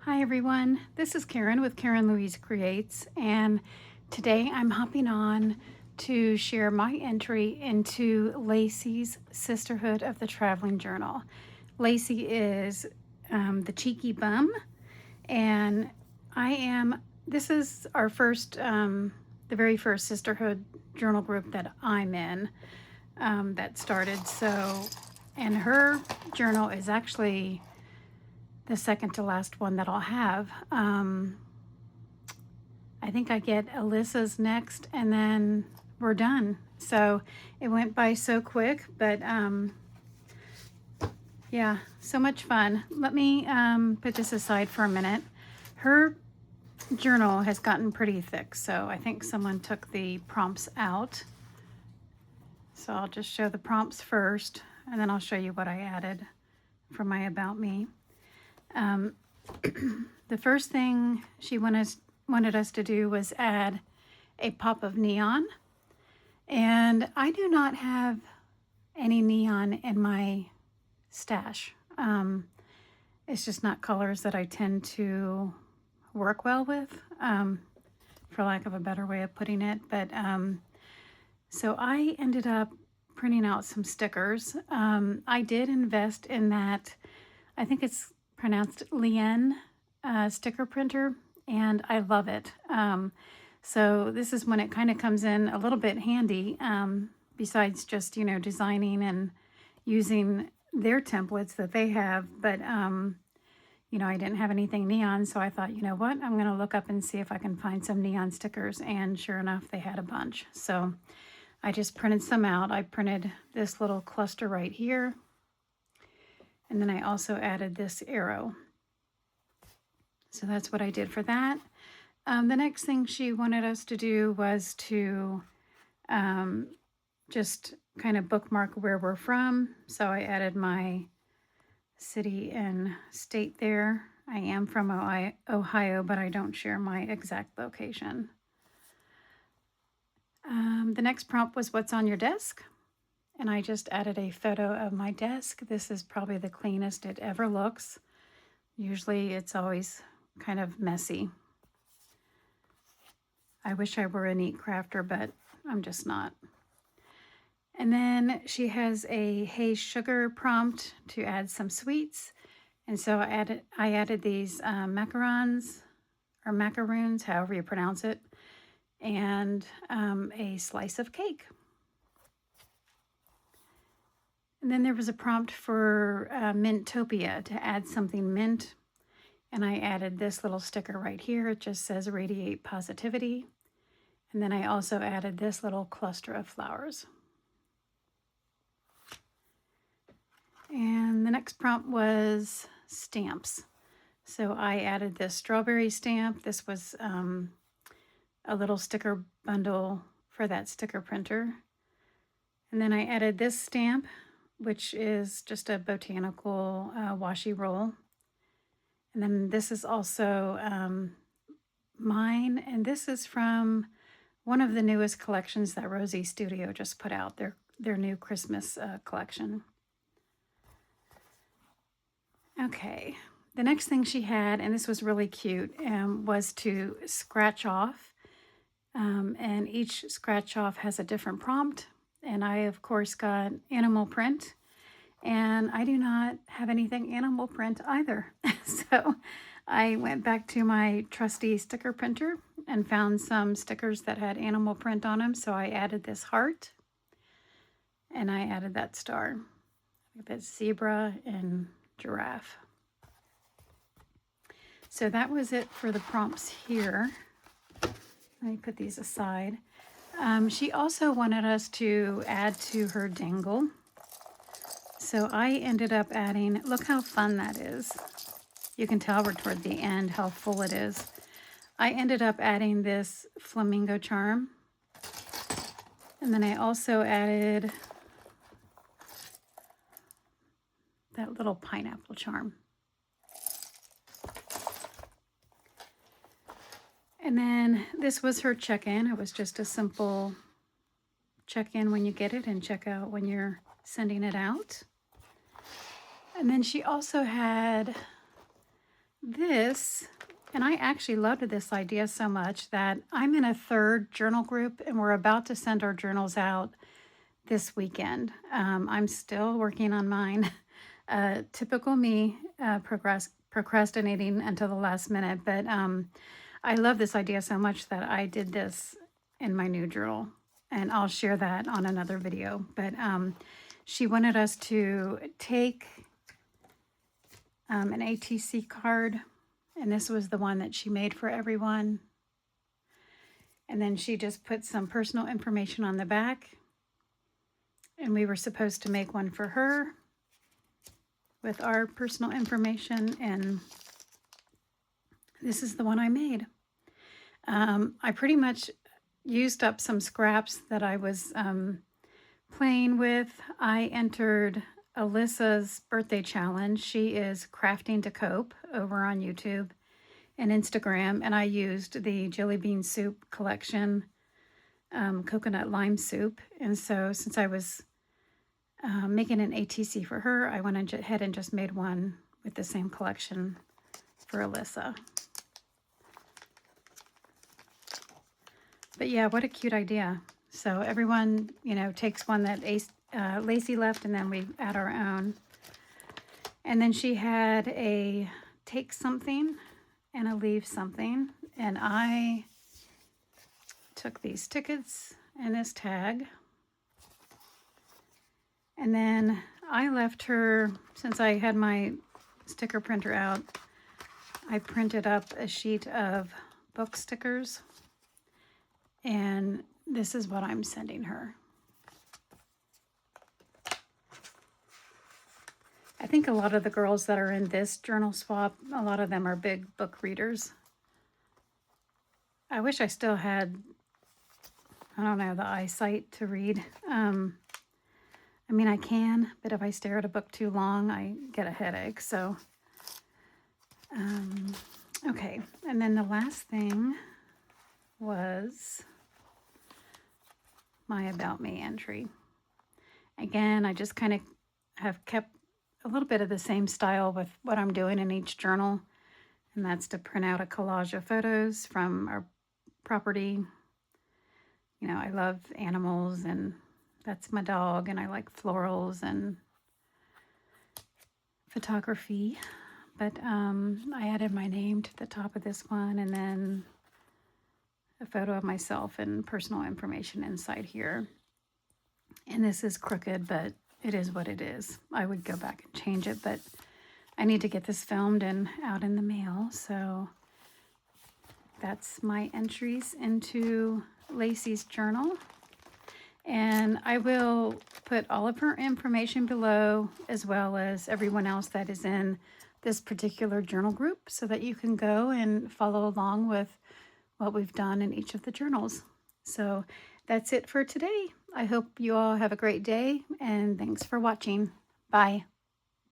Hi everyone, this is Karen with Karen Louise Creates, and today I'm hopping on to share my entry into Lacy's Sisterhood of the Traveling Journal. Lacy is the cheeky bum, and this is our the very first Sisterhood journal group that I'm in that started. And her journal is actually the second to last one that I'll have. I think I get Alissa's next, and then we're done. So it went by so quick, but yeah, so much fun. Let me put this aside for a minute. Her journal has gotten pretty thick, so I think someone took the prompts out. So I'll just show the prompts first, and then I'll show you what I added for my About Me. The first thing she wanted us to do was add a pop of neon. And I do not have any neon in my stash. It's just not colors that I tend to work well with, for lack of a better way of putting it. But so I ended up printing out some stickers. I did invest in that, I think it's pronounced Lien sticker printer, and I love it. So this is when it kind of comes in a little bit handy, besides just, designing and using their templates that they have. But, I didn't have anything neon, so I thought, you know what, I'm going to look up and see if I can find some neon stickers. And sure enough, they had a bunch. So I just printed some out. I printed this little cluster right here. And then I also added this arrow. So that's what I did for that. The next thing she wanted us to do was to just kind of bookmark where we're from. So I added my city and state there. I am from Ohio, but I don't share my exact location. The next prompt was what's on your desk? And I just added a photo of my desk. This is probably the cleanest it ever looks. Usually it's always kind of messy. I wish I were a neat crafter, but I'm just not. And then she has a hey sugar prompt to add some sweets. And so I added these macarons, or macaroons, however you pronounce it, and a slice of cake. And then there was a prompt for Minttopia to add something mint. And I added this little sticker right here. It just says radiate positivity. And then I also added this little cluster of flowers. And the next prompt was stamps. So I added this strawberry stamp. This was a little sticker bundle for that sticker printer. And then I added this stamp, which is just a botanical washi roll. And then this is also mine, and this is from one of the newest collections that Rosie Studio just put out, their new Christmas collection. Okay, the next thing she had, and this was really cute, was to scratch off. And each scratch off has a different prompt. And I, of course, got animal print. And I do not have anything animal print either. So I went back to my trusty sticker printer and found some stickers that had animal print on them. So I added this heart. And I added that star. That's zebra and giraffe. So that was it for the prompts here. Let me put these aside. She also wanted us to add to her dangle. So I ended up adding, look how fun that is. You can tell we're toward the end how full it is. I ended up adding this flamingo charm. And then I also added that little pineapple charm. And then this was her check-in. It was just a simple check-in when you get it and check out when you're sending it out. And then she also had this, and I actually loved this idea so much that I'm in a third journal group and we're about to send our journals out this weekend. I'm still working on mine. Typical me, procrastinating until the last minute, but I love this idea so much that I did this in my new journal, and I'll share that on another video. But she wanted us to take an ATC card, and this was the one that she made for everyone. And then she just put some personal information on the back, and we were supposed to make one for her with our personal information, and this is the one I made. I pretty much used up some scraps that I was playing with. I entered Alyssa's birthday challenge. She is Crafting to Cope over on YouTube and Instagram, and I used the jelly bean soup collection, coconut lime soup. And so since I was making an ATC for her, I went ahead and just made one with the same collection for Alissa. But yeah, what a cute idea. So everyone, you know, takes one that Lacy left, and then we add our own. And then she had a take something and a leave something. And I took these tickets and this tag. And then I left her, since I had my sticker printer out, I printed up a sheet of book stickers. And this is what I'm sending her. I think a lot of the girls that are in this journal swap, a lot of them are big book readers. I wish I still had, I don't know, the eyesight to read. I mean, I can, but if I stare at a book too long, I get a headache. So, okay. And then the last thing was my About Me entry. Again, I just kind of have kept a little bit of the same style with what I'm doing in each journal, and that's to print out a collage of photos from our property. You know, I love animals, and that's my dog, and I like florals and photography. But I added my name to the top of this one, and then a photo of myself and personal information inside here. And this is crooked, but it is what it is. I would go back and change it, but I need to get this filmed and out in the mail. So that's my entries into Lacy's journal. And I will put all of her information below, as well as everyone else that is in this particular journal group, so that you can go and follow along with what we've done in each of the journals. So that's it for today. I hope you all have a great day, and thanks for watching. Bye.